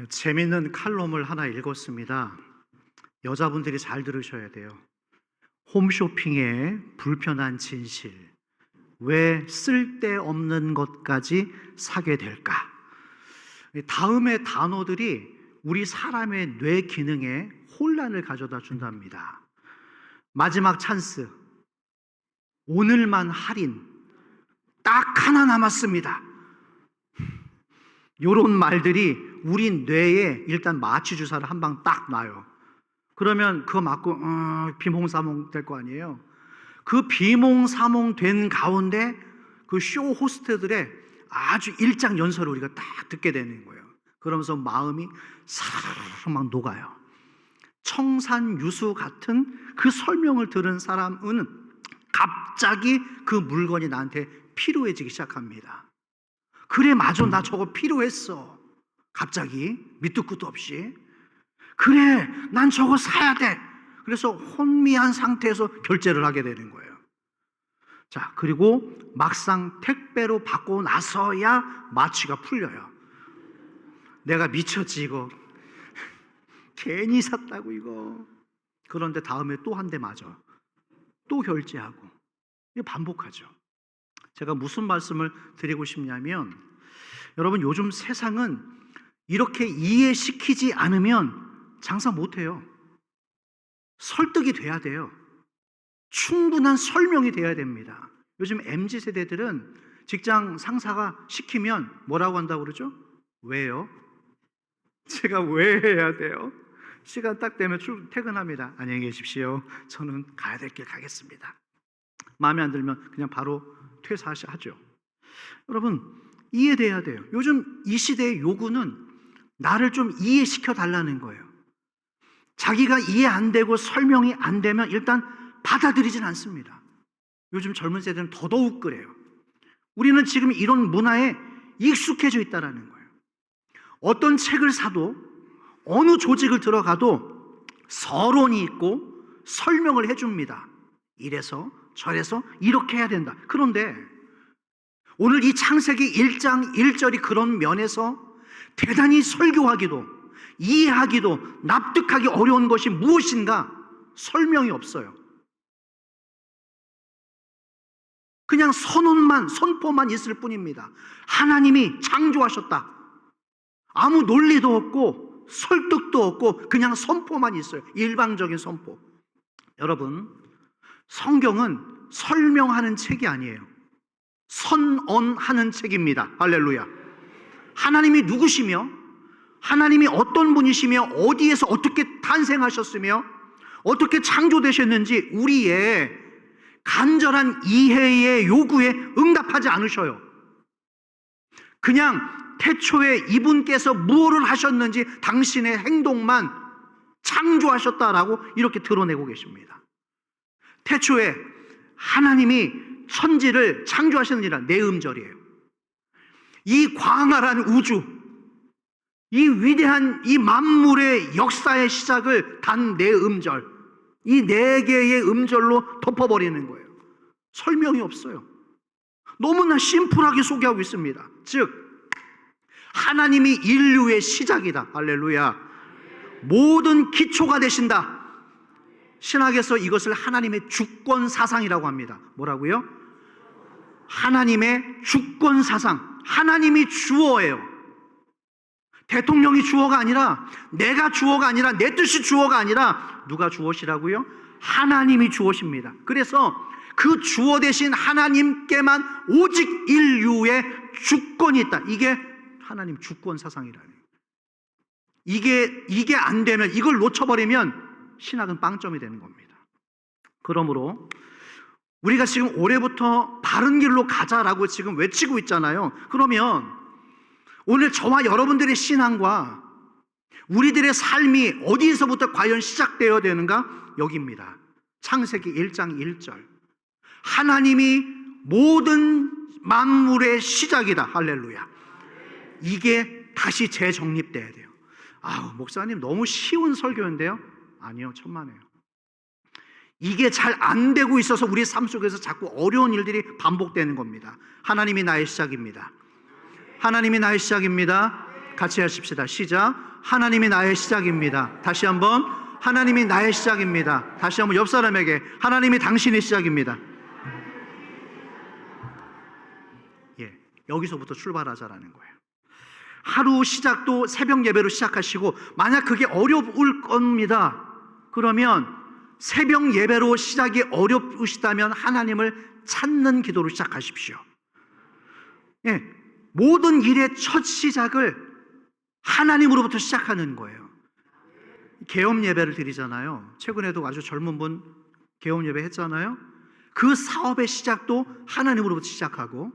재밌는 칼럼을 하나 읽었습니다. 여자분들이 잘 들으셔야 돼요. 홈쇼핑의 불편한 진실. 왜 쓸데없는 것까지 사게 될까? 다음의 단어들이 우리 사람의 뇌 기능에 혼란을 가져다 준답니다. 마지막 찬스, 오늘만 할인, 딱 하나 남았습니다. 이런 말들이 우리 뇌에 일단 마취 주사를 한 방 딱 놔요. 그러면 그거 맞고 비몽사몽 될 거 아니에요. 그 비몽사몽 된 가운데 그 쇼 호스트들의 아주 일장연설을 우리가 딱 듣게 되는 거예요. 그러면서 마음이 사르르 막 녹아요. 청산유수 같은 그 설명을 들은 사람은 갑자기 그 물건이 나한테 필요해지기 시작합니다. 그래, 맞아, 나 저거 필요했어. 갑자기 밑도 끝도 없이. 그래, 난 저거 사야 돼. 그래서 혼미한 상태에서 결제를 하게 되는 거예요. 자, 그리고 막상 택배로 받고 나서야 마취가 풀려요. 내가 미쳤지 이거. 괜히 샀다고 이거. 그런데 다음에 또 한 대 맞아. 또 결제하고. 이거 반복하죠. 제가 무슨 말씀을 드리고 싶냐면, 여러분, 요즘 세상은 이렇게 이해시키지 않으면 장사 못해요. 설득이 돼야 돼요. 충분한 설명이 돼야 됩니다. 요즘 MZ세대들은 직장 상사가 시키면 뭐라고 한다고 그러죠? 왜요? 제가 왜 해야 돼요? 시간 딱 되면 퇴근합니다. 안녕히 계십시오. 저는 가야 될 길 가겠습니다. 마음에 안 들면 그냥 바로 퇴사하죠. 여러분, 이해돼야 돼요. 요즘 이 시대의 요구는 나를 좀 이해시켜 달라는 거예요. 자기가 이해 안 되고 설명이 안 되면 일단 받아들이진 않습니다. 요즘 젊은 세대는 더더욱 그래요. 우리는 지금 이런 문화에 익숙해져 있다는 거예요. 어떤 책을 사도 어느 조직을 들어가도 서론이 있고 설명을 해줍니다. 이래서 저래서 이렇게 해야 된다. 그런데 오늘 이 창세기 1장 1절이 그런 면에서 대단히 설교하기도 이해하기도 납득하기 어려운 것이 무엇인가 설명이 없어요. 그냥 선포만 있을 뿐입니다. 하나님이 창조하셨다. 아무 논리도 없고 설득도 없고 그냥 선포만 있어요. 일방적인 선포. 여러분, 성경은 설명하는 책이 아니에요. 선언하는 책입니다. 할렐루야. 하나님이 누구시며, 하나님이 어떤 분이시며, 어디에서 어떻게 탄생하셨으며, 어떻게 창조되셨는지 우리의 간절한 이해의 요구에 응답하지 않으셔요. 그냥 태초에 이분께서 무엇을 하셨는지 당신의 행동만 창조하셨다라고 이렇게 드러내고 계십니다. 태초에 하나님이 천지를 창조하셨느니라, 네 음절이에요. 이 광활한 우주, 이 위대한 이 만물의 역사의 시작을 단 네 음절, 이 네 개의 음절로 덮어버리는 거예요. 설명이 없어요. 너무나 심플하게 소개하고 있습니다. 즉, 하나님이 인류의 시작이다. 할렐루야. 모든 기초가 되신다. 신학에서 이것을 하나님의 주권 사상이라고 합니다. 뭐라고요? 하나님의 주권 사상. 하나님이 주어예요. 대통령이 주어가 아니라, 내가 주어가 아니라, 내 뜻이 주어가 아니라 누가 주어시라고요? 하나님이 주어십니다. 그래서 그 주어 대신 하나님께만 오직 인류의 주권이 있다. 이게 하나님 주권 사상이라는. 이게 안 되면, 이걸 놓쳐버리면 신학은 빵점이 되는 겁니다. 그러므로 우리가 지금 올해부터 바른 길로 가자라고 지금 외치고 있잖아요. 그러면 오늘 저와 여러분들의 신앙과 우리들의 삶이 어디에서부터 과연 시작되어야 되는가? 여기입니다. 창세기 1장 1절. 하나님이 모든 만물의 시작이다. 할렐루야. 이게 다시 재정립돼야 돼요. 목사님 너무 쉬운 설교인데요? 아니요, 천만에요. 이게 잘 안 되고 있어서 우리 삶 속에서 자꾸 어려운 일들이 반복되는 겁니다. 하나님이 나의 시작입니다. 하나님이 나의 시작입니다. 같이 하십시다. 시작. 하나님이 나의 시작입니다. 다시 한번. 하나님이 나의 시작입니다. 다시 한번 옆 사람에게 하나님이 당신의 시작입니다. 예, 여기서부터 출발하자라는 거예요. 하루 시작도 새벽 예배로 시작하시고, 만약 그게 어려울 겁니다. 그러면 새벽 예배로 시작이 어려우시다면 하나님을 찾는 기도로 시작하십시오. 예, 모든 일의 첫 시작을 하나님으로부터 시작하는 거예요. 계엄 예배를 드리잖아요. 최근에도 아주 젊은 분 계엄 예배 했잖아요. 그 사업의 시작도 하나님으로부터 시작하고,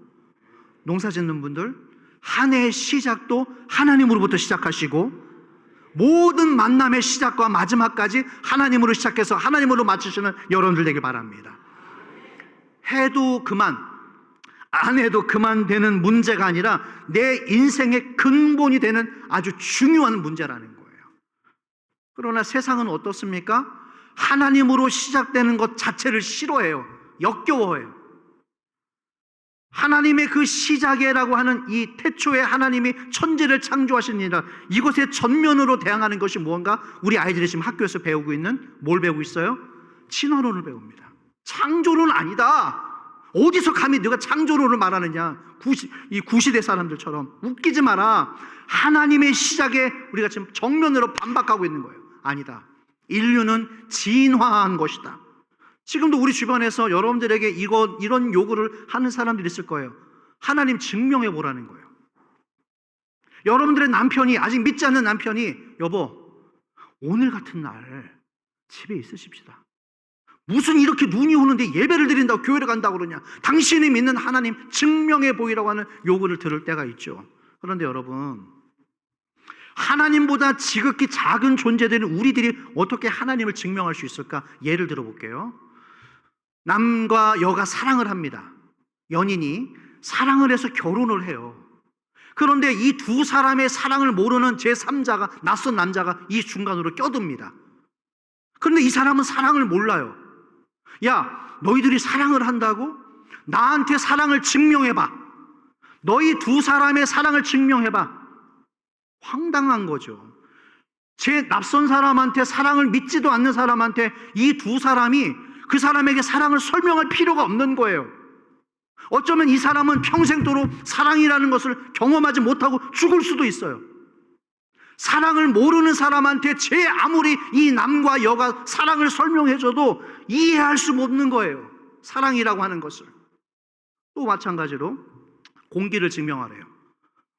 농사 짓는 분들 한 해의 시작도 하나님으로부터 시작하시고, 모든 만남의 시작과 마지막까지 하나님으로 시작해서 하나님으로 마치시는 여러분들 되길 바랍니다. 해도 그만, 안 해도 그만 되는 문제가 아니라 내 인생의 근본이 되는 아주 중요한 문제라는 거예요. 그러나 세상은 어떻습니까? 하나님으로 시작되는 것 자체를 싫어해요. 역겨워해요. 하나님의 그 시작이라고 하는 이 태초에 하나님이 천지를 창조하시니라, 이것의 전면으로 대항하는 것이 무언가? 우리 아이들이 지금 학교에서 배우고 있는, 뭘 배우고 있어요? 진화론을 배웁니다. 창조론 아니다. 어디서 감히 네가 창조론을 말하느냐, 이 구시대 사람들처럼. 웃기지 마라. 하나님의 시작에 우리가 지금 정면으로 반박하고 있는 거예요. 아니다. 인류는 진화한 것이다. 지금도 우리 주변에서 여러분들에게 이런 요구를 하는 사람들이 있을 거예요. 하나님 증명해 보라는 거예요. 여러분들의 남편이, 아직 믿지 않는 남편이, 여보, 오늘 같은 날 집에 있으십시다. 무슨 이렇게 눈이 오는데 예배를 드린다고 교회를 간다고 그러냐, 당신이 믿는 하나님 증명해 보이라고 하는 요구를 들을 때가 있죠. 그런데 여러분, 하나님보다 지극히 작은 존재들인 우리들이 어떻게 하나님을 증명할 수 있을까? 예를 들어 볼게요. 남과 여가 사랑을 합니다. 연인이 사랑을 해서 결혼을 해요. 그런데 이 두 사람의 사랑을 모르는 제3자가, 낯선 남자가 이 중간으로 껴듭니다. 그런데 이 사람은 사랑을 몰라요. 야, 너희들이 사랑을 한다고? 나한테 사랑을 증명해봐. 너희 두 사람의 사랑을 증명해봐. 황당한 거죠. 제 낯선 사람한테, 사랑을 믿지도 않는 사람한테 이 두 사람이 그 사람에게 사랑을 설명할 필요가 없는 거예요. 어쩌면 이 사람은 평생도록 사랑이라는 것을 경험하지 못하고 죽을 수도 있어요. 사랑을 모르는 사람한테 제 아무리 이 남과 여가 사랑을 설명해줘도 이해할 수 없는 거예요. 사랑이라고 하는 것을. 또 마찬가지로 공기를 증명하래요.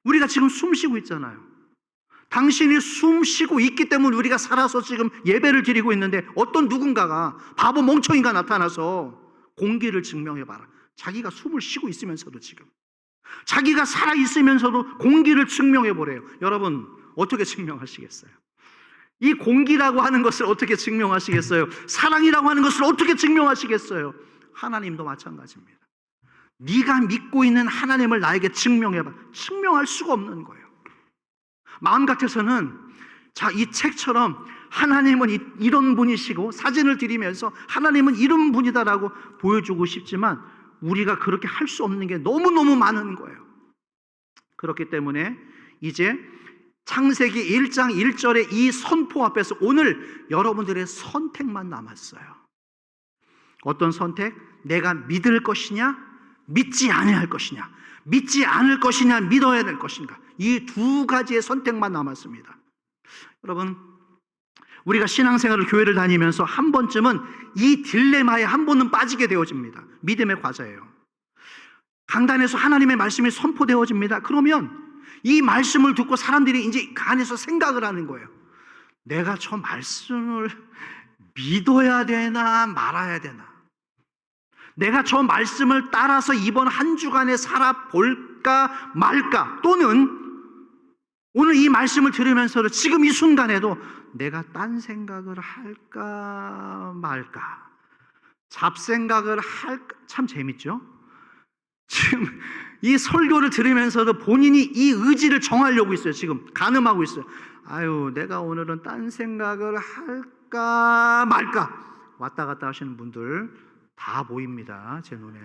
우리가 지금 숨 쉬고 있잖아요. 당신이 숨 쉬고 있기 때문에 우리가 살아서 지금 예배를 드리고 있는데, 어떤 누군가가, 바보 멍청이가 나타나서 공기를 증명해봐라. 자기가 숨을 쉬고 있으면서도, 지금 자기가 살아있으면서도 공기를 증명해보래요. 여러분, 어떻게 증명하시겠어요? 이 공기라고 하는 것을 어떻게 증명하시겠어요? 사랑이라고 하는 것을 어떻게 증명하시겠어요? 하나님도 마찬가지입니다. 네가 믿고 있는 하나님을 나에게 증명해봐. 증명할 수가 없는 거예요. 마음 같아서는, 자, 이 책처럼 하나님은 이런 분이시고, 사진을 드리면서 하나님은 이런 분이다라고 보여주고 싶지만 우리가 그렇게 할 수 없는 게 너무너무 많은 거예요. 그렇기 때문에 이제 창세기 1장 1절의 이 선포 앞에서 오늘 여러분들의 선택만 남았어요. 어떤 선택? 내가 믿을 것이냐, 믿지 않을 것이냐, 믿지 않을 것이냐, 믿어야 될 것인가. 이 두 가지의 선택만 남았습니다. 여러분, 우리가 신앙생활을, 교회를 다니면서 한 번쯤은 이 딜레마에 한 번은 빠지게 되어집니다. 믿음의 과제예요. 강단에서 하나님의 말씀이 선포되어집니다. 그러면 이 말씀을 듣고 사람들이 이제 그 안에서 생각을 하는 거예요. 내가 저 말씀을 믿어야 되나 말아야 되나? 내가 저 말씀을 따라서 이번 한 주간에 살아볼까 말까? 또는 오늘 이 말씀을 들으면서도 지금 이 순간에도 내가 딴 생각을 할까 말까? 잡생각을 할까? 참 재밌죠? 지금 이 설교를 들으면서도 본인이 이 의지를 정하려고 있어요. 지금 가늠하고 있어요. 아유, 내가 오늘은 딴 생각을 할까 말까? 왔다 갔다 하시는 분들 다 보입니다. 제 눈에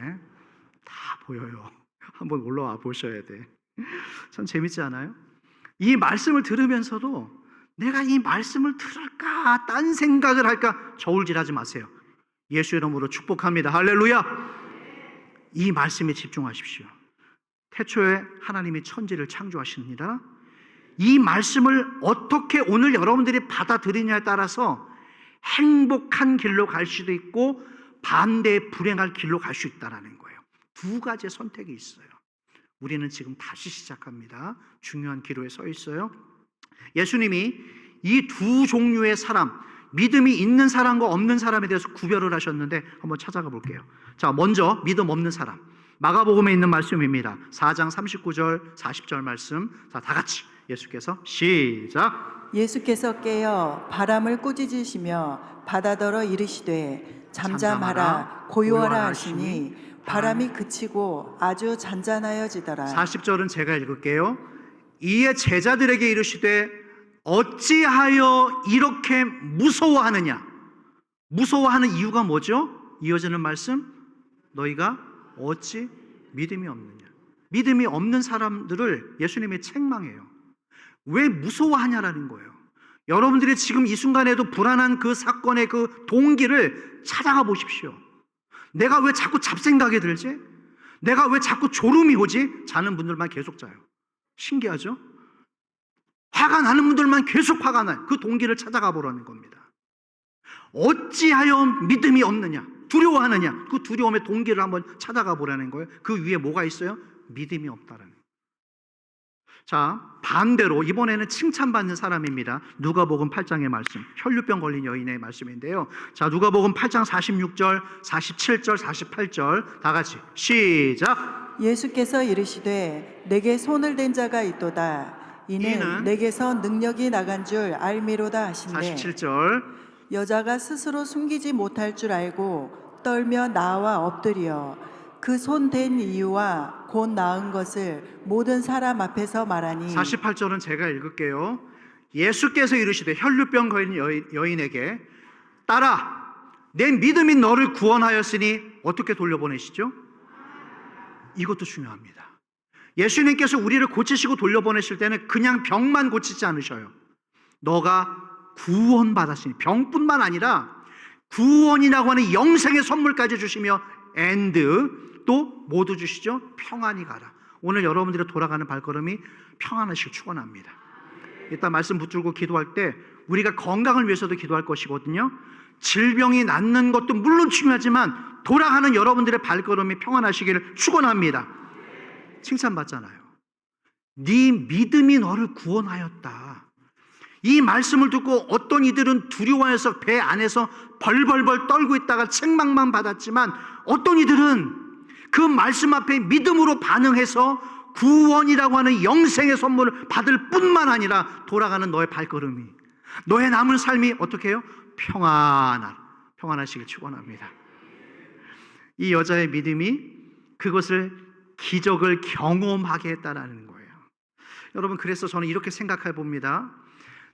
다 보여요. 한번 올라와 보셔야 돼. 참 재밌지 않아요? 이 말씀을 들으면서도 내가 이 말씀을 들을까 딴 생각을 할까 저울질하지 마세요. 예수 이름으로 축복합니다. 할렐루야. 이 말씀에 집중하십시오. 태초에 하나님이 천지를 창조하십니다. 이 말씀을 어떻게 오늘 여러분들이 받아들이냐에 따라서 행복한 길로 갈 수도 있고 반대의 불행할 길로 갈 수 있다는 거예요. 두 가지의 선택이 있어요. 우리는 지금 다시 시작합니다. 중요한 기로에 서 있어요. 예수님이 이 두 종류의 사람, 믿음이 있는 사람과 없는 사람에 대해서 구별을 하셨는데 한번 찾아가 볼게요. 자, 먼저 믿음 없는 사람. 마가복음에 있는 말씀입니다. 4장 39절 40절 말씀. 자, 다 같이 예수께서 시작. 예수께서 깨어 바람을 꾸짖으시며 바다더러 이르시되 잠잠하라 고요하라 하시니 바람이 그치고 아주 잔잔하여지더라. 40절은 제가 읽을게요. 이에 제자들에게 이르시되 어찌하여 이렇게 무서워하느냐. 무서워하는 이유가 뭐죠? 이어지는 말씀, 너희가 어찌 믿음이 없느냐. 믿음이 없는 사람들을 예수님이 책망해요. 왜 무서워하냐라는 거예요. 여러분들이 지금 이 순간에도 불안한 그 사건의 그 동기를 찾아가 보십시오. 내가 왜 자꾸 잡생각이 들지? 내가 왜 자꾸 졸음이 오지? 자는 분들만 계속 자요. 신기하죠? 화가 나는 분들만 계속 화가 나요. 그 동기를 찾아가 보라는 겁니다. 어찌하여 믿음이 없느냐? 두려워하느냐? 그 두려움의 동기를 한번 찾아가 보라는 거예요. 그 위에 뭐가 있어요? 믿음이 없다라는 거예요. 자, 반대로 이번에는 칭찬받는 사람입니다. 누가복음 8장의 말씀, 혈류병 걸린 여인의 말씀인데요. 자, 누가복음 8장 46절, 47절, 48절 다 같이 시작. 예수께서 이르시되 내게 손을 댄 자가 있도다. 이는 내게서 능력이 나간 줄 알미로다 하신대. 47절. 여자가 스스로 숨기지 못할 줄 알고 떨며 나와 엎드려 그 손 댄 이유와 곧 나은 것을 모든 사람 앞에서 말하니. 48절은 제가 읽을게요. 예수께서 이르시되 혈류병 걸린 여인에게 딸아 내 믿음이 너를 구원하였으니 어떻게 돌려보내시죠? 이것도 중요합니다. 예수님께서 우리를 고치시고 돌려보내실 때는 그냥 병만 고치지 않으셔요. 너가 구원받았으니, 병뿐만 아니라 구원이라고 하는 영생의 선물까지 주시며 and 또 모두 주시죠. 평안히 가라. 오늘 여러분들이 돌아가는 발걸음이 평안하시길 축원합니다. 일단 말씀 붙들고 기도할 때 우리가 건강을 위해서도 기도할 것이거든요. 질병이 낫는 것도 물론 중요하지만 돌아가는 여러분들의 발걸음이 평안하시기를 축원합니다. 칭찬받잖아요. 네 믿음이 너를 구원하였다. 이 말씀을 듣고 어떤 이들은 두려워해서 배 안에서 벌벌벌 떨고 있다가 책망만 받았지만 어떤 이들은 그 말씀 앞에 믿음으로 반응해서 구원이라고 하는 영생의 선물을 받을 뿐만 아니라 돌아가는 너의 발걸음이, 너의 남은 삶이 어떻게 해요? 평안하시길 축원합니다. 이 여자의 믿음이 그것을 기적을 경험하게 했다는 거예요. 여러분, 그래서 저는 이렇게 생각해 봅니다.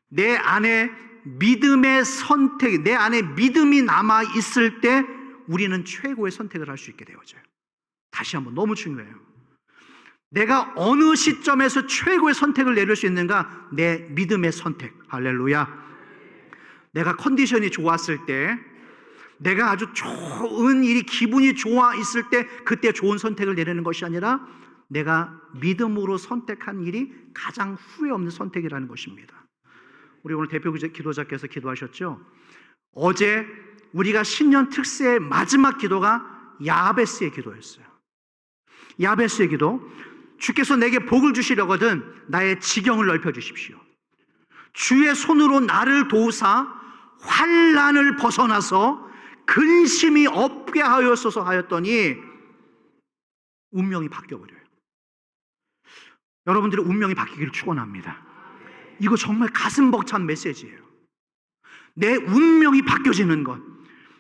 내 안에 믿음의 선택, 내 안에 믿음이 남아 있을 때 우리는 최고의 선택을 할 수 있게 되어져요. 다시 한번, 너무 중요해요. 내가 어느 시점에서 최고의 선택을 내릴 수 있는가? 내 믿음의 선택. 할렐루야. 내가 컨디션이 좋았을 때, 내가 아주 좋은 일이, 기분이 좋아 있을 때 그때 좋은 선택을 내리는 것이 아니라 내가 믿음으로 선택한 일이 가장 후회 없는 선택이라는 것입니다. 우리 오늘 대표 기도자께서 기도하셨죠? 어제 우리가 신년 특세의 마지막 기도가 야베스의 기도였어요. 야베스의 기도. 주께서 내게 복을 주시려거든 나의 지경을 넓혀 주십시오. 주의 손으로 나를 도우사 환난을 벗어나서 근심이 없게 하였소서 하였더니 운명이 바뀌어버려요. 여러분들의 운명이 바뀌기를 축원합니다. 이거 정말 가슴 벅찬 메시지예요. 내 운명이 바뀌어지는 것.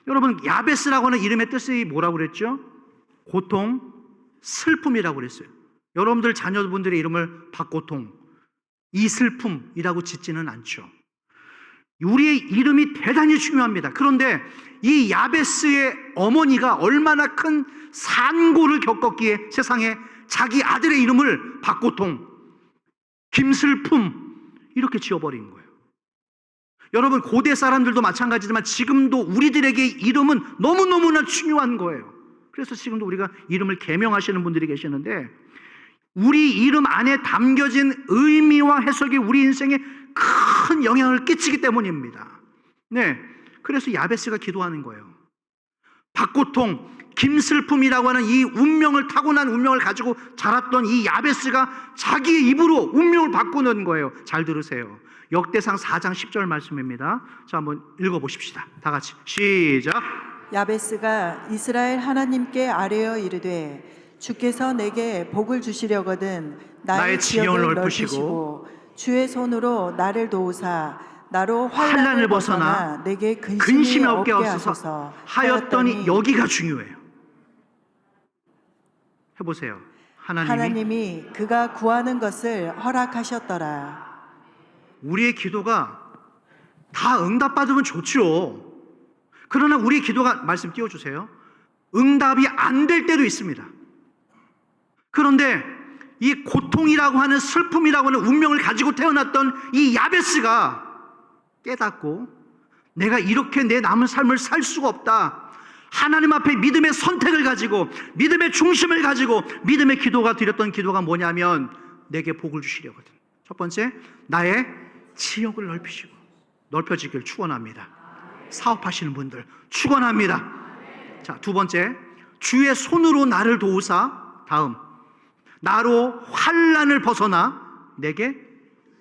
여러분, 야베스라고 하는 이름의 뜻이 뭐라고 그랬죠? 고통, 슬픔이라고 그랬어요. 여러분들 자녀분들의 이름을 박고통, 이슬픔이라고 짓지는 않죠. 우리의 이름이 대단히 중요합니다. 그런데 이 야베스의 어머니가 얼마나 큰 산고를 겪었기에 세상에 자기 아들의 이름을 박고통, 김슬품 이렇게 지어버린 거예요. 여러분, 고대 사람들도 마찬가지지만 지금도 우리들에게 이름은 너무너무나 중요한 거예요. 그래서 지금도 우리가 이름을 개명하시는 분들이 계시는데, 우리 이름 안에 담겨진 의미와 해석이 우리 인생에 큰 영향을 끼치기 때문입니다. 네, 그래서 야베스가 기도하는 거예요. 박고통, 김슬픔이라고 하는 이 운명을, 타고난 운명을 가지고 자랐던 이 야베스가 자기의 입으로 운명을 바꾸는 거예요. 잘 들으세요. 역대상 4장 10절 말씀입니다. 자, 한번 읽어보십시다. 다 같이 시작. 야베스가 이스라엘 하나님께 아뢰어 이르되 주께서 내게 복을 주시려거든 나의 지형을 넓히시고 주의 손으로 나를 도우사 나로 환난을 벗어나 내게 근심이 없게 하소서 하였더니, 여기가 중요해요. 해보세요. 하나님이 그가 구하는 것을 허락하셨더라. 우리의 기도가 다 응답받으면 좋죠. 그러나 우리의 기도가, 말씀 띄워주세요, 응답이 안 될 때도 있습니다. 그런데 이 고통이라고 하는, 슬픔이라고 하는 운명을 가지고 태어났던 이 야베스가 깨닫고, 내가 이렇게 내 남은 삶을 살 수가 없다, 하나님 앞에 믿음의 선택을 가지고, 믿음의 중심을 가지고 믿음의 기도가, 드렸던 기도가 뭐냐면, 내게 복을 주시려거든. 첫 번째, 나의 지역을 넓혀지길 축원합니다. 사업하시는 분들 축원합니다. 자, 두 번째, 주의 손으로 나를 도우사, 다음, 나로 환난을 벗어나 내게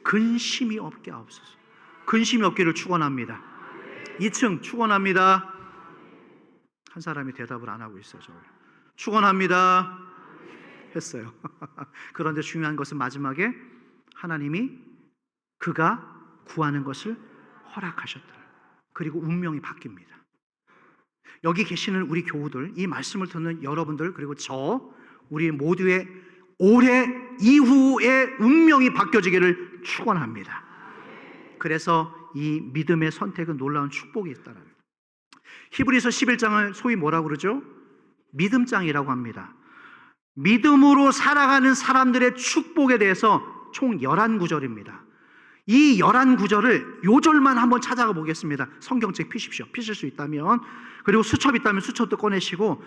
근심이 없게 하옵소서. 근심이 없기를 축원합니다. 2층 축원합니다. 한 사람이 대답을 안 하고 있어요. 저를. 축원합니다 했어요. 그런데 중요한 것은 마지막에 하나님이 그가 구하는 것을 허락하셨다. 그리고 운명이 바뀝니다. 여기 계시는 우리 교우들, 이 말씀을 듣는 여러분들, 그리고 우리 모두의 올해 이후의 운명이 바뀌어지기를 축원합니다. 그래서 이 믿음의 선택은 놀라운 축복이 있다는 거예요. 히브리서 11장을 소위 뭐라고 그러죠? 믿음장이라고 합니다. 믿음으로 살아가는 사람들의 축복에 대해서 총 11구절입니다. 이 11구절을 요절만 한번 찾아가 보겠습니다. 성경책 피십시오. 피실 수 있다면. 그리고 수첩 있다면 수첩도 꺼내시고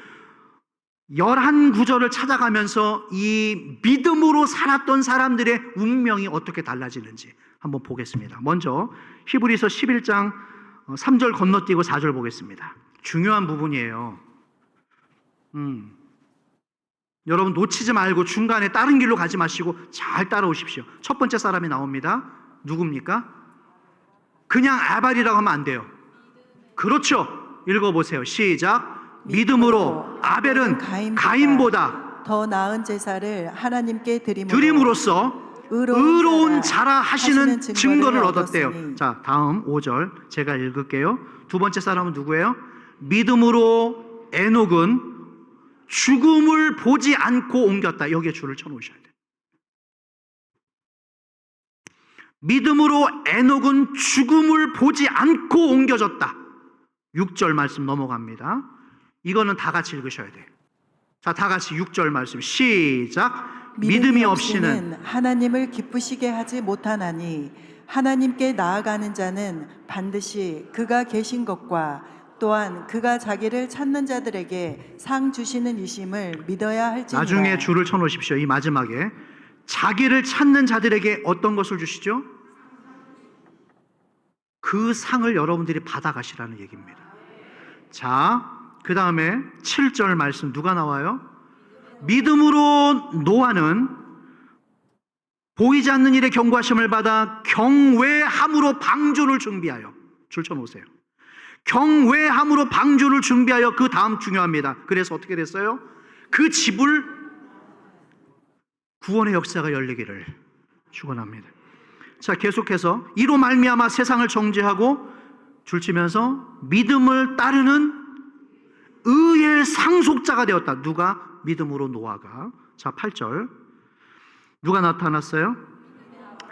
11구절을 찾아가면서 이 믿음으로 살았던 사람들의 운명이 어떻게 달라지는지 한번 보겠습니다. 먼저 히브리서 11장 3절 건너뛰고 4절 보겠습니다. 중요한 부분이에요. 여러분 놓치지 말고 중간에 다른 길로 가지 마시고 잘 따라오십시오. 첫 번째 사람이 나옵니다. 누굽니까? 그냥 아발이라고 하면 안 돼요. 그렇죠. 읽어보세요. 시작. 믿음으로 아벨은 가인보다 더 나은 제사를 하나님께 드림으로써 의로운 자라 하시는 증거를 얻었대요. 자, 다음 5절 제가 읽을게요. 두 번째 사람은 누구예요? 믿음으로 에녹은 죽음을 보지 않고 옮겼다. 여기에 줄을 쳐놓으셔야 돼요. 믿음으로 에녹은 죽음을 보지 않고 옮겨졌다. 6절 말씀 넘어갑니다. 이거는 다 같이 읽으셔야 돼요. 자, 다 같이 6절 말씀 시작. 믿음이 없이는 하나님을 기쁘시게 하지 못하나니 하나님께 나아가는 자는 반드시 그가 계신 것과 또한 그가 자기를 찾는 자들에게 상 주시는 이심을 믿어야 할지니라. 나중에 줄을 쳐놓으십시오. 이 마지막에 자기를 찾는 자들에게 어떤 것을 주시죠? 그 상을 여러분들이 받아가시라는 얘기입니다. 자, 그 다음에 7절 말씀 누가 나와요? 믿음으로 노아는 보이지 않는 일에 경고하심을 받아 경외함으로 방주를 준비하여, 줄 쳐놓으세요. 경외함으로 방주를 준비하여, 그 다음 중요합니다. 그래서 어떻게 됐어요? 그 집을 구원의 역사가 열리기를 축원합니다. 자, 계속해서 이로 말미암아 세상을 정죄하고 줄치면서 믿음을 따르는 의의 상속자가 되었다. 누가? 믿음으로 노아가. 자, 8절 누가 나타났어요?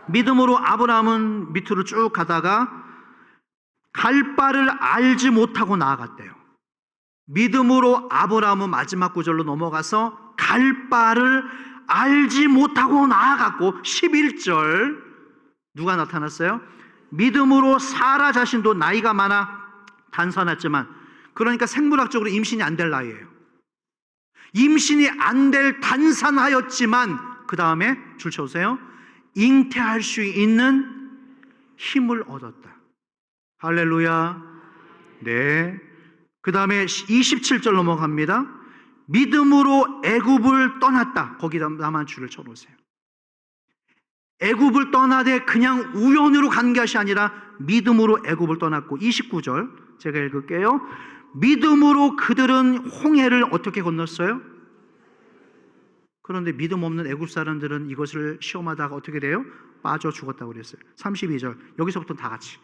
믿음으로 아브라함은 밑으로 쭉 가다가 갈 바를 알지 못하고 나아갔대요. 믿음으로 아브라함은 마지막 구절로 넘어가서 갈 바를 알지 못하고 나아갔고 11절 누가 나타났어요? 믿음으로 사라 자신도 나이가 많아 단선했지만, 그러니까 생물학적으로 임신이 안 될 나이예요. 임신이 안 될 단산하였지만 그 다음에 줄 쳐보세요. 잉태할 수 있는 힘을 얻었다. 할렐루야. 네. 그 다음에 27절 넘어갑니다. 믿음으로 애굽을 떠났다. 거기다 나만 줄을 쳐놓으세요. 애굽을 떠나되 그냥 우연으로 간 것이 아니라 믿음으로 애굽을 떠났고, 29절 제가 읽을게요. 믿음으로 그들은 홍해를 어떻게 건넜어요? 그런데 믿음 없는 애굽 사람들은 이것을 시험하다가 어떻게 돼요? 빠져 죽었다고 그랬어요. 32절 여기서부터 다 같이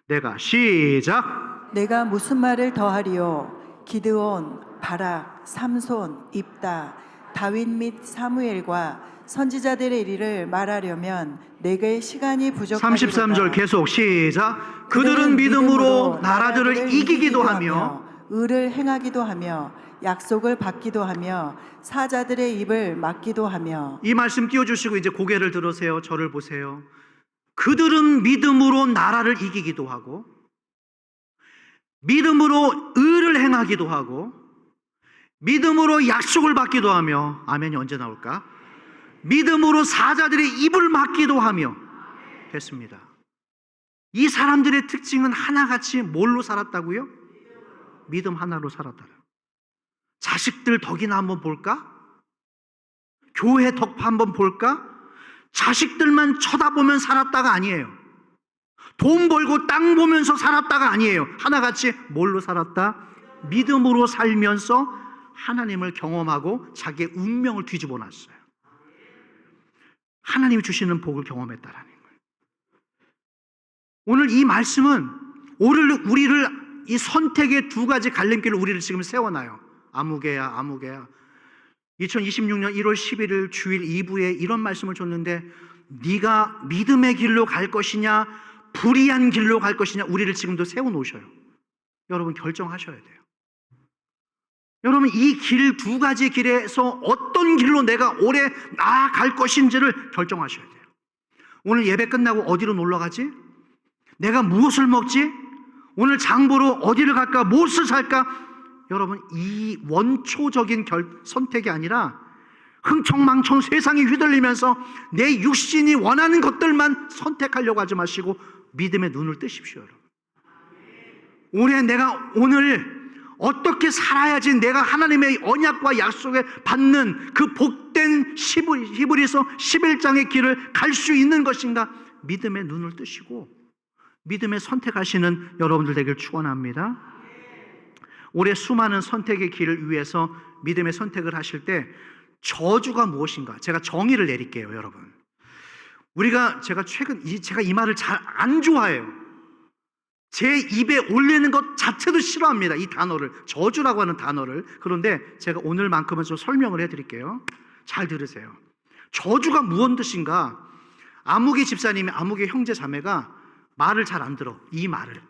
내가 시작. 내가 무슨 말을 더하리요? 기드온, 바락, 삼손, 입다, 다윗 및 사무엘과 선지자들의 일을 말하려면 내게 시간이 부족하리로다. 33절 계속 시작. 그들은 믿음으로 나라들을 이기기도 하며 의를 행하기도 하며 약속을 받기도 하며 사자들의 입을 막기도 하며. 이 말씀 띄워주시고 이제 고개를 들으세요. 저를 보세요. 그들은 믿음으로 나라를 이기기도 하고 믿음으로 의를 행하기도 하고 믿음으로 약속을 받기도 하며. 아멘이 언제 나올까? 믿음으로 사자들의 입을 막기도 하며 했습니다. 이 사람들의 특징은 하나같이 뭘로 살았다고요? 믿음 하나로 살았다. 자식들 덕이나 한번 볼까? 교회 덕 한번 볼까? 자식들만 쳐다보면 살았다가 아니에요. 돈 벌고 땅 보면서 살았다가 아니에요. 하나같이 뭘로 살았다? 믿음으로 살면서 하나님을 경험하고 자기의 운명을 뒤집어 놨어요. 하나님이 주시는 복을 경험했다라는 거예요. 오늘 이 말씀은 우리를 이 선택의 두 가지 갈림길을 우리를 지금 세워놔요. 아무개야 아무개야. 2026년 1월 11일 주일 2부에 이런 말씀을 줬는데, 네가 믿음의 길로 갈 것이냐 불의한 길로 갈 것이냐, 우리를 지금도 세워놓으셔요. 여러분 결정하셔야 돼요. 여러분 이 길, 두 가지 길에서 어떤 길로 내가 올해 나아갈 것인지를 결정하셔야 돼요. 오늘 예배 끝나고 어디로 놀러 가지? 내가 무엇을 먹지? 오늘 장 보러 어디를 갈까? 무엇을 살까? 여러분 이 원초적인 선택이 아니라 흥청망청 세상에 휘둘리면서 내 육신이 원하는 것들만 선택하려고 하지 마시고 믿음의 눈을 뜨십시오. 여러분 올해 내가 오늘 어떻게 살아야지 내가 하나님의 언약과 약속에 받는 그 복된 히브리서 11장의 길을 갈 수 있는 것인가? 믿음의 눈을 뜨시고 믿음의 선택하시는 여러분들 되길 축원합니다. 올해 수많은 선택의 길을 위해서 믿음의 선택을 하실 때 저주가 무엇인가? 제가 정의를 내릴게요, 여러분. 제가 이 말을 잘 안 좋아해요. 제 입에 올리는 것 자체도 싫어합니다. 이 단어를, 저주라고 하는 단어를. 그런데 제가 오늘만큼은 좀 설명을 해드릴게요. 잘 들으세요. 저주가 무슨 뜻인가? 아무개 집사님이, 아무개 형제 자매가 말을 잘 안 들어. 이 말을,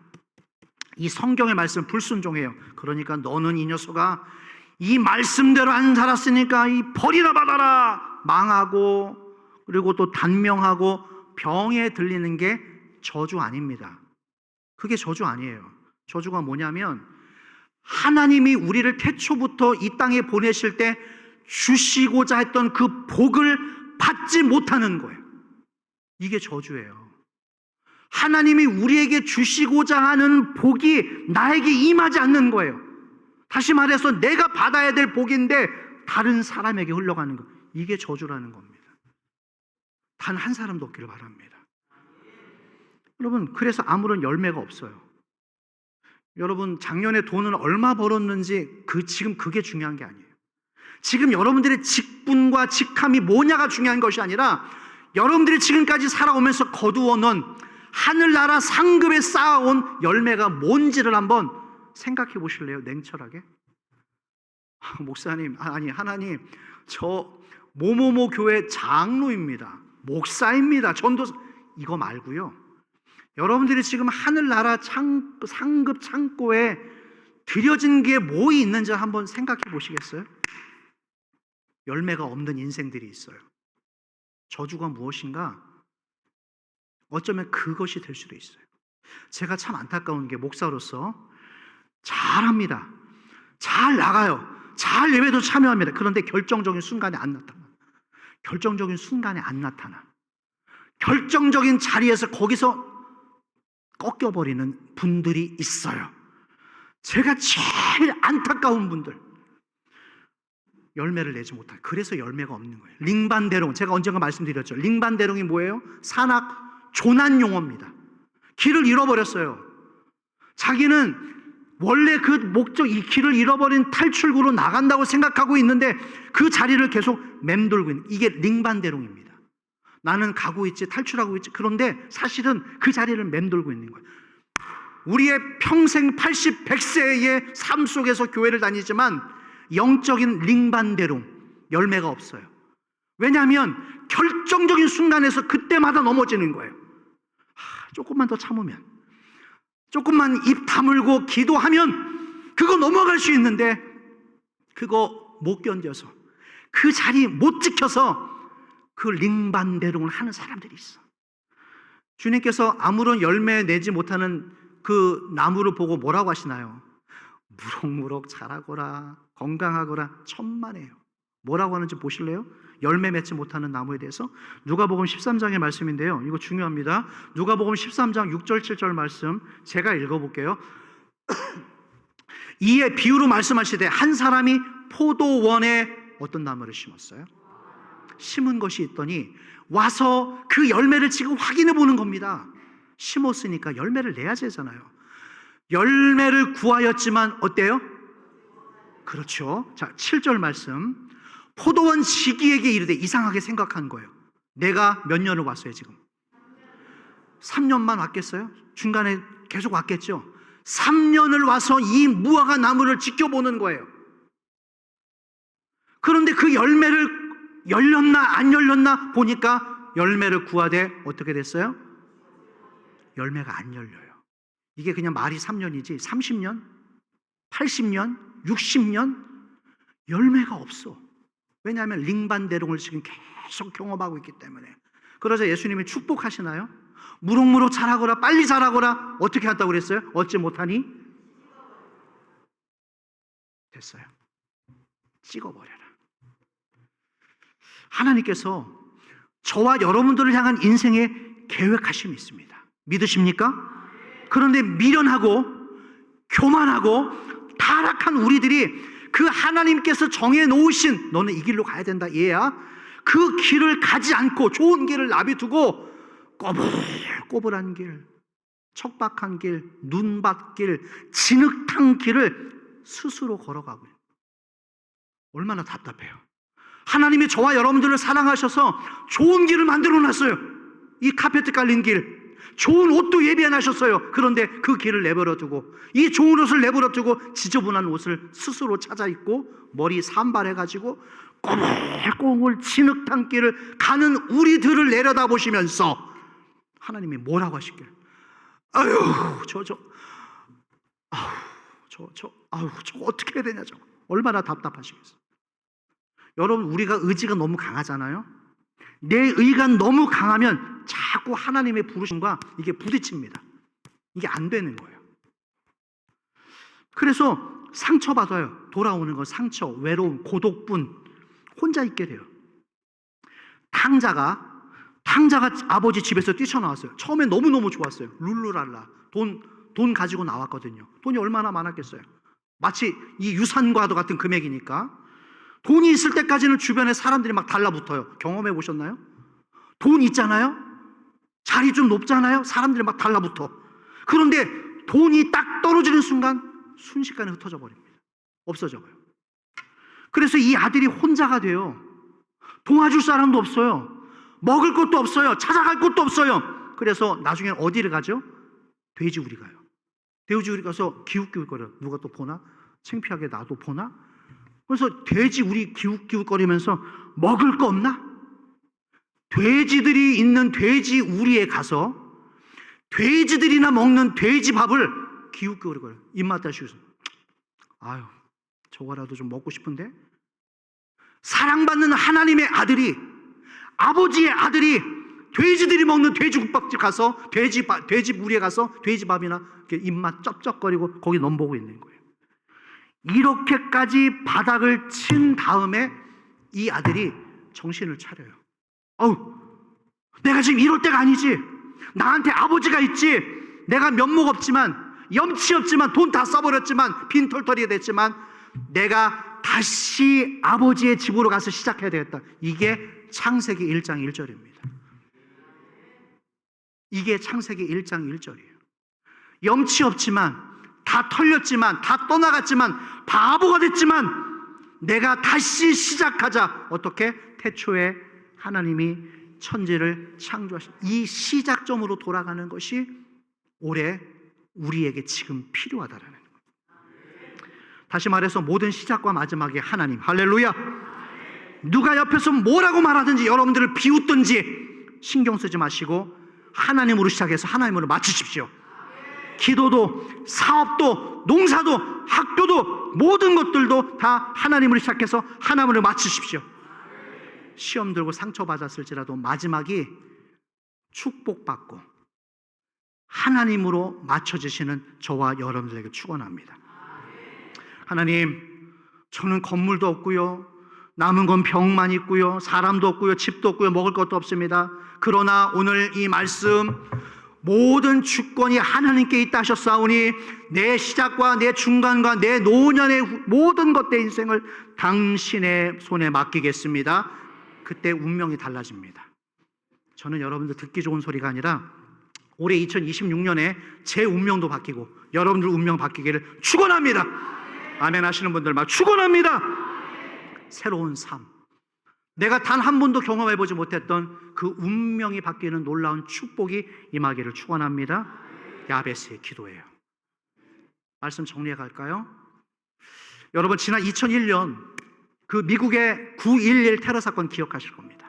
이 성경의 말씀 불순종해요. 그러니까 너는 이 녀석아 이 말씀대로 안 살았으니까 이 벌이나 받아라, 망하고, 그리고 또 단명하고 병에 들리는 게 저주 아닙니다. 그게 저주 아니에요. 저주가 뭐냐면 하나님이 우리를 태초부터 이 땅에 보내실 때 주시고자 했던 그 복을 받지 못하는 거예요. 이게 저주예요. 하나님이 우리에게 주시고자 하는 복이 나에게 임하지 않는 거예요. 다시 말해서 내가 받아야 될 복인데 다른 사람에게 흘러가는 거, 이게 저주라는 겁니다. 단 한 사람도 없기를 바랍니다. 여러분, 그래서 아무런 열매가 없어요. 여러분 작년에 돈을 얼마 벌었는지 지금 그게 중요한 게 아니에요. 지금 여러분들의 직분과 직함이 뭐냐가 중요한 것이 아니라 여러분들이 지금까지 살아오면서 거두어 놓은 하늘나라 상급에 쌓아온 열매가 뭔지를 한번 생각해 보실래요? 냉철하게. 목사님, 아니 하나님, 저 모모모 교회 장로입니다, 목사입니다, 전도사, 이거 말고요. 여러분들이 지금 하늘나라 상급 창고에 들여진 게 뭐 있는지 한번 생각해 보시겠어요? 열매가 없는 인생들이 있어요. 저주가 무엇인가? 어쩌면 그것이 될 수도 있어요. 제가 참 안타까운 게 목사로서 잘합니다. 잘 나가요. 잘 예배도 참여합니다. 그런데 결정적인 순간에 안 나타나. 결정적인 순간에 안 나타나. 결정적인 자리에서 거기서 꺾여버리는 분들이 있어요. 제가 제일 안타까운 분들. 열매를 내지 못한. 그래서 열매가 없는 거예요. 링반대롱. 제가 언젠가 말씀드렸죠. 링반대롱이 뭐예요? 산악 조난 용어입니다. 길을 잃어버렸어요. 자기는 원래 그 목적, 이 길을 잃어버린 탈출구로 나간다고 생각하고 있는데 그 자리를 계속 맴돌고 있는, 이게 링반대롱입니다. 나는 가고 있지, 탈출하고 있지. 그런데 사실은 그 자리를 맴돌고 있는 거예요. 우리의 평생 80, 100세의 삶 속에서 교회를 다니지만 영적인 링반대롱, 열매가 없어요. 왜냐하면 결정적인 순간에서 그때마다 넘어지는 거예요. 조금만 더 참으면, 조금만 입 다물고 기도하면 그거 넘어갈 수 있는데 그거 못 견뎌서, 그 자리 못 지켜서 그 링반대롱을 하는 사람들이 있어. 주님께서 아무런 열매 내지 못하는 그 나무를 보고 뭐라고 하시나요? 무럭무럭 자라거라, 건강하거라, 천만에요. 뭐라고 하는지 보실래요? 열매 맺지 못하는 나무에 대해서 누가복음 13장의 말씀인데요. 이거 중요합니다. 누가복음 13장 6절 7절 말씀 제가 읽어볼게요. 이에 비유로 말씀하시되 한 사람이 포도원에 어떤 나무를 심었어요? 심은 것이 있더니 와서 그 열매를 지금 확인해 보는 겁니다. 심었으니까 열매를 내야 되잖아요. 열매를 구하였지만 어때요? 그렇죠. 자, 7절 말씀. 포도원 지기에게 이르되, 이상하게 생각한 거예요. 내가 몇 년을 왔어요 지금? 3년만 왔겠어요? 중간에 계속 왔겠죠? 3년을 와서 이 무화과 나무를 지켜보는 거예요. 그런데 그 열매를 열렸나 안 열렸나 보니까 열매를 구하되 어떻게 됐어요? 열매가 안 열려요. 이게 그냥 말이 3년이지 30년, 80년, 60년 열매가 없어. 왜냐하면 링반대롱을 지금 계속 경험하고 있기 때문에. 그러자 예수님이 축복하시나요? 무럭무럭 자라거라, 빨리 자라거라. 어떻게 한다고 그랬어요? 얻지 못하니 됐어요. 찍어버려라. 하나님께서 저와 여러분들을 향한 인생에 계획하심이 있습니다. 믿으십니까? 그런데 미련하고 교만하고 타락한 우리들이 그 하나님께서 정해놓으신 너는 이 길로 가야 된다 얘야, 그 길을 가지 않고 좋은 길을 나비두고 꼬불꼬불한 길, 척박한 길, 눈밭길, 진흙탕 길을 스스로 걸어가고 있어요. 얼마나 답답해요. 하나님이 저와 여러분들을 사랑하셔서 좋은 길을 만들어놨어요. 이 카페트 깔린 길, 좋은 옷도 예비해놨었어요. 그런데 그 길을 내버려두고, 이 좋은 옷을 내버려두고 지저분한 옷을 스스로 찾아 입고 머리 산발해가지고 꼬불꼬불 진흙탕 길을 가는 우리들을 내려다보시면서 하나님이 뭐라고 하시길? 저거 어떻게 해야 되냐, 저거. 얼마나 답답하시겠어요. 여러분, 우리가 의지가 너무 강하잖아요. 내 의가 너무 강하면 자꾸 하나님의 부르심과 이게 부딪힙니다. 이게 안 되는 거예요. 그래서 상처받아요. 돌아오는 건 상처, 외로움, 고독분, 혼자 있게 돼요. 탕자가 아버지 집에서 뛰쳐나왔어요. 처음에 너무너무 좋았어요. 룰루랄라. 돈 가지고 나왔거든요. 돈이 얼마나 많았겠어요. 마치 이 유산과도 같은 금액이니까. 돈이 있을 때까지는 주변에 사람들이 막 달라붙어요. 경험해 보셨나요? 돈 있잖아요? 자리 좀 높잖아요? 사람들이 막 달라붙어. 그런데 돈이 딱 떨어지는 순간 순식간에 흩어져 버립니다. 없어져 버려요. 그래서 이 아들이 혼자가 돼요. 도와줄 사람도 없어요. 먹을 것도 없어요. 찾아갈 곳도 없어요. 그래서 나중에 어디를 가죠? 돼지우리 가요. 돼지우리 가서 기웃기웃거려. 누가 또 보나? 창피하게 나도 보나? 그래서 돼지우리 기웃기웃거리면서 먹을 거 없나? 돼지들이 있는 돼지우리에 가서 돼지들이나 먹는 돼지밥을 기웃기웃거려요. 입맛 다시고서 아유, 저거라도 좀 먹고 싶은데? 사랑받는 하나님의 아들이, 아버지의 아들이 돼지들이 먹는 돼지국밥집 가서 돼지 무리에 가서 돼지밥이나 이렇게 입맛 쩝쩝거리고 거기 넘보고 있는 거예요. 이렇게까지 바닥을 친 다음에 이 아들이 정신을 차려요. 내가 지금 이럴 때가 아니지. 나한테 아버지가 있지. 내가 면목 없지만, 염치 없지만, 돈 다 써버렸지만, 빈털터리가 됐지만 내가 다시 아버지의 집으로 가서 시작해야 되겠다. 이게 창세기 1장 1절입니다. 이게 창세기 1장 1절이에요. 염치 없지만, 다 털렸지만, 다 떠나갔지만, 바보가 됐지만 내가 다시 시작하자. 어떻게? 태초에 하나님이 천지를 창조하신 이 시작점으로 돌아가는 것이 올해 우리에게 지금 필요하다라는 거예요. 다시 말해서 모든 시작과 마지막에 하나님. 할렐루야. 누가 옆에서 뭐라고 말하든지, 여러분들을 비웃든지 신경 쓰지 마시고 하나님으로 시작해서 하나님으로 마치십시오. 기도도, 사업도, 농사도, 학교도, 모든 것들도 다 하나님으로 시작해서 하나님으로 마치십시오. 시험 들고 상처받았을지라도 마지막이 축복받고 하나님으로 맞춰지시는 저와 여러분들에게 축원합니다. 하나님, 저는 건물도 없고요, 남은 건 병만 있고요, 사람도 없고요, 집도 없고요, 먹을 것도 없습니다. 그러나 오늘 이 말씀, 모든 주권이 하나님께 있다 하셨사오니 내 시작과 내 중간과 내 노년의 모든 것, 내 인생을 당신의 손에 맡기겠습니다. 그때 운명이 달라집니다. 저는 여러분들 듣기 좋은 소리가 아니라 올해 2026년에 제 운명도 바뀌고 여러분들 운명 바뀌기를 축원합니다. 아멘 하시는 분들 막 축원합니다. 새로운 삶, 내가 단 한 번도 경험해보지 못했던 그 운명이 바뀌는 놀라운 축복이 임하기를 축원합니다. 야베스의 기도예요. 말씀 정리해 갈까요? 여러분, 지난 2001년 그 미국의 9.11 테러 사건 기억하실 겁니다.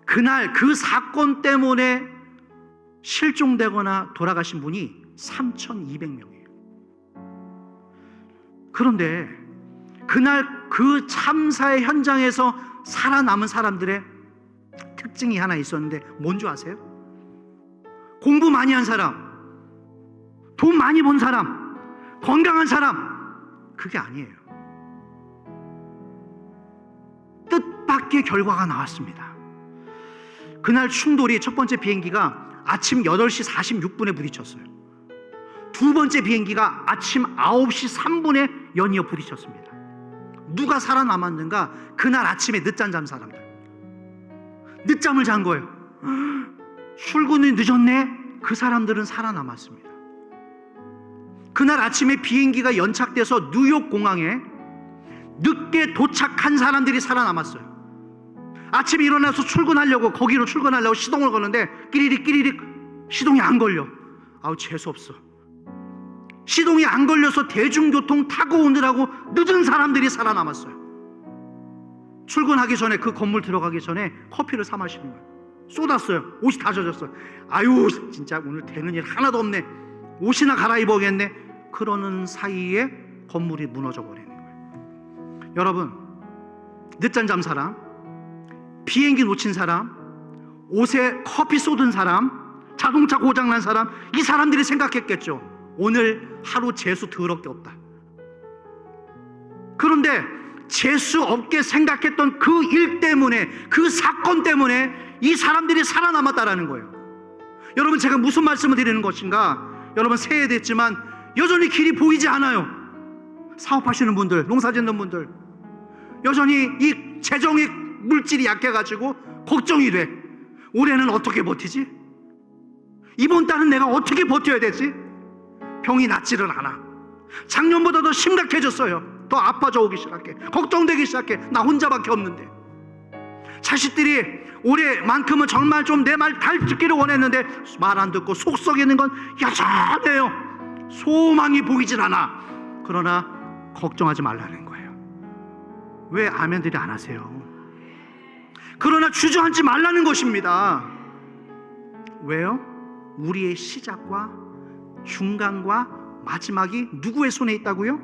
그날 그 사건 때문에 실종되거나 돌아가신 분이 3,200명이에요. 그런데 그날 그 참사의 현장에서 살아남은 사람들의 특징이 하나 있었는데 뭔지 아세요? 공부 많이 한 사람, 돈 많이 번 사람, 건강한 사람, 그게 아니에요. 뜻밖의 결과가 나왔습니다. 그날 충돌이, 첫 번째 비행기가 아침 8시 46분에 부딪혔어요. 두 번째 비행기가 아침 9시 3분에 연이어 부딪혔습니다. 누가 살아남았는가? 그날 아침에 늦잠 잔 사람들, 늦잠을 잔 거예요. 출근이 늦었네? 그 사람들은 살아남았습니다. 그날 아침에 비행기가 연착돼서 뉴욕 공항에 늦게 도착한 사람들이 살아남았어요. 아침에 일어나서 출근하려고, 거기로 출근하려고 시동을 거는데 끼리릭 시동이 안 걸려. 재수없어. 시동이 안 걸려서 대중교통 타고 오느라고 늦은 사람들이 살아남았어요. 출근하기 전에, 그 건물 들어가기 전에 커피를 사 마시는 거예요. 쏟았어요. 옷이 다 젖었어요. 진짜 오늘 되는 일 하나도 없네, 옷이나 갈아입어야겠네. 그러는 사이에 건물이 무너져 버리는 거예요. 여러분, 늦잠 잔 사람, 비행기 놓친 사람, 옷에 커피 쏟은 사람, 자동차 고장난 사람, 이 사람들이 생각했겠죠. 오늘 하루 재수 더럽게 없다. 그런데 재수 없게 생각했던 그 일 때문에, 그 사건 때문에 이 사람들이 살아남았다라는 거예요. 여러분, 제가 무슨 말씀을 드리는 것인가? 여러분, 새해 됐지만 여전히 길이 보이지 않아요. 사업하시는 분들, 농사 짓는 분들, 여전히 이 재정의 물질이 약해가지고 걱정이 돼. 올해는 어떻게 버티지? 이번 달은 내가 어떻게 버텨야 되지? 병이 낫지를 않아. 작년보다 더 심각해졌어요. 더 아파져 오기 시작해. 걱정되기 시작해. 나 혼자밖에 없는데. 자식들이 올해만큼은 정말 좀 내 말 잘 듣기를 원했는데 말 안 듣고 속 썩이는 있는 건 여전해요. 소망이 보이질 않아. 그러나 걱정하지 말라는 거예요. 왜 아멘들이 안 하세요? 그러나 주저앉지 말라는 것입니다. 왜요? 우리의 시작과 중간과 마지막이 누구의 손에 있다고요?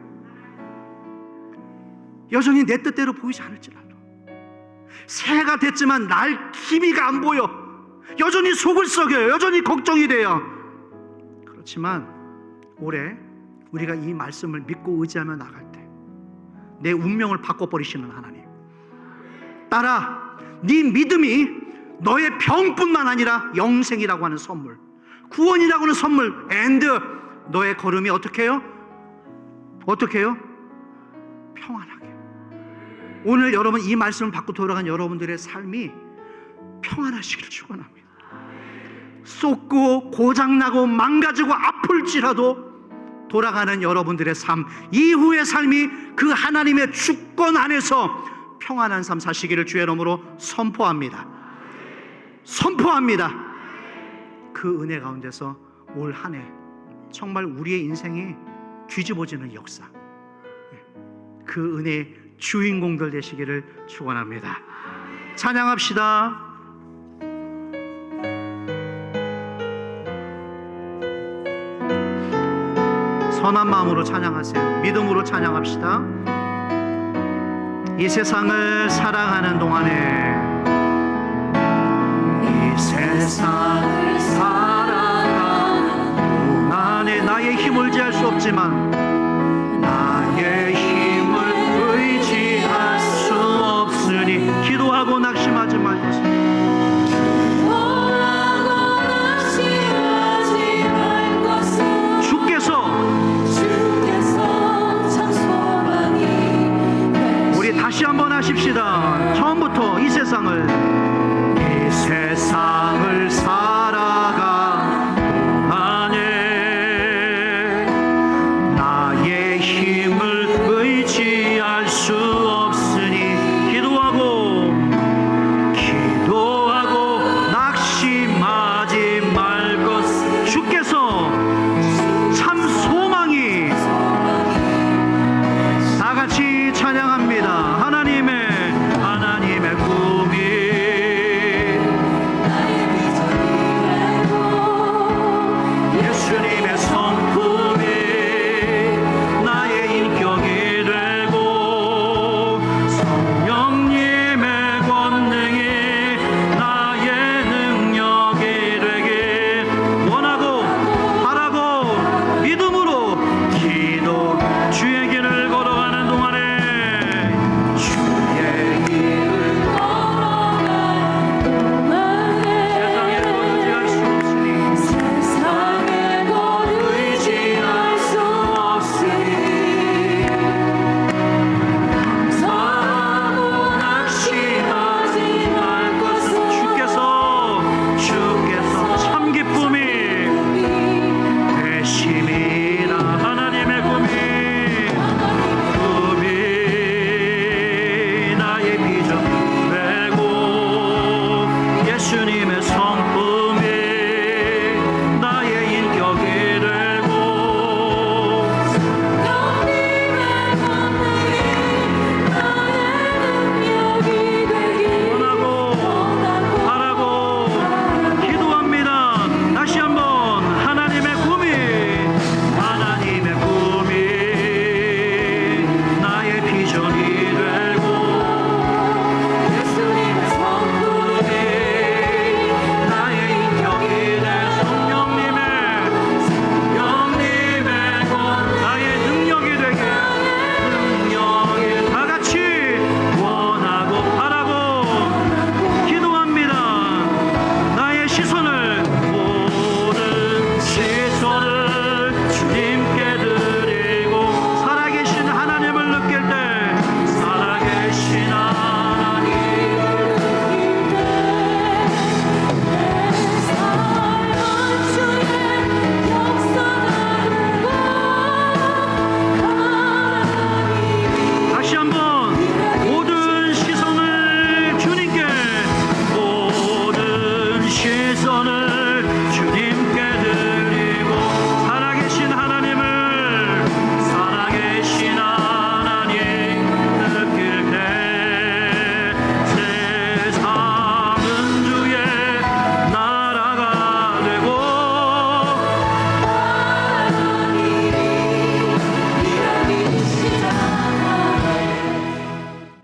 여전히 내 뜻대로 보이지 않을지라도, 새해가 됐지만 날 기미가 안 보여, 여전히 속을 썩여요, 여전히 걱정이 돼요. 그렇지만 올해 우리가 이 말씀을 믿고 의지하며 나갈 때 내 운명을 바꿔버리시는 하나님, 따라 네 믿음이 너의 병뿐만 아니라 영생이라고 하는 선물, 구원이라고 하는 선물, 앤드 너의 걸음이 어떻게 해요? 평안하게. 오늘 여러분 이 말씀을 받고 돌아간 여러분들의 삶이 평안하시기를 축원합니다. 쏟고 고장나고 망가지고 아플지라도 돌아가는 여러분들의 삶, 이후의 삶이 그 하나님의 주권 안에서 평안한 삶 사시기를 주의 이름으로 선포합니다. 그 은혜 가운데서 올 한 해 정말 우리의 인생이 뒤집어지는 역사, 그 은혜의 주인공들 되시기를 축원합니다. 찬양합시다. 선한 마음으로 찬양하세요. 믿음으로 찬양합시다. 이 세상을 살아가는 동안에, 이 세상을 살아가는 동안에 나의 힘을 의지할 수 없지만, 나의 힘을 의지할 수 없으니 기도하고 낙심하지 말고, 다시 한번 하십시다. 처음부터 이 세상을 살아가 동안에 나의 힘을 의지할 수 없으니 기도하고 낙심하지 말 것. 주께서 참 소망이. 다 같이 찬양합니다. 하나님의 꿈이 예수님의 성품이 나의 인격이 되고, 성령님의 권능이 나의 능력이 되게 원하고 바라고 믿음으로 기도, 주의 길을 걸어가는 동안에 예수님의 성품이 나의 인격이 되고, 성령님의 권능이 나의 능력이 되기 원하고 바라고 기도합니다. 다시 한번 하나님의 꿈이 나의 비전이 되고, 예수님의 성품이 모든 시선을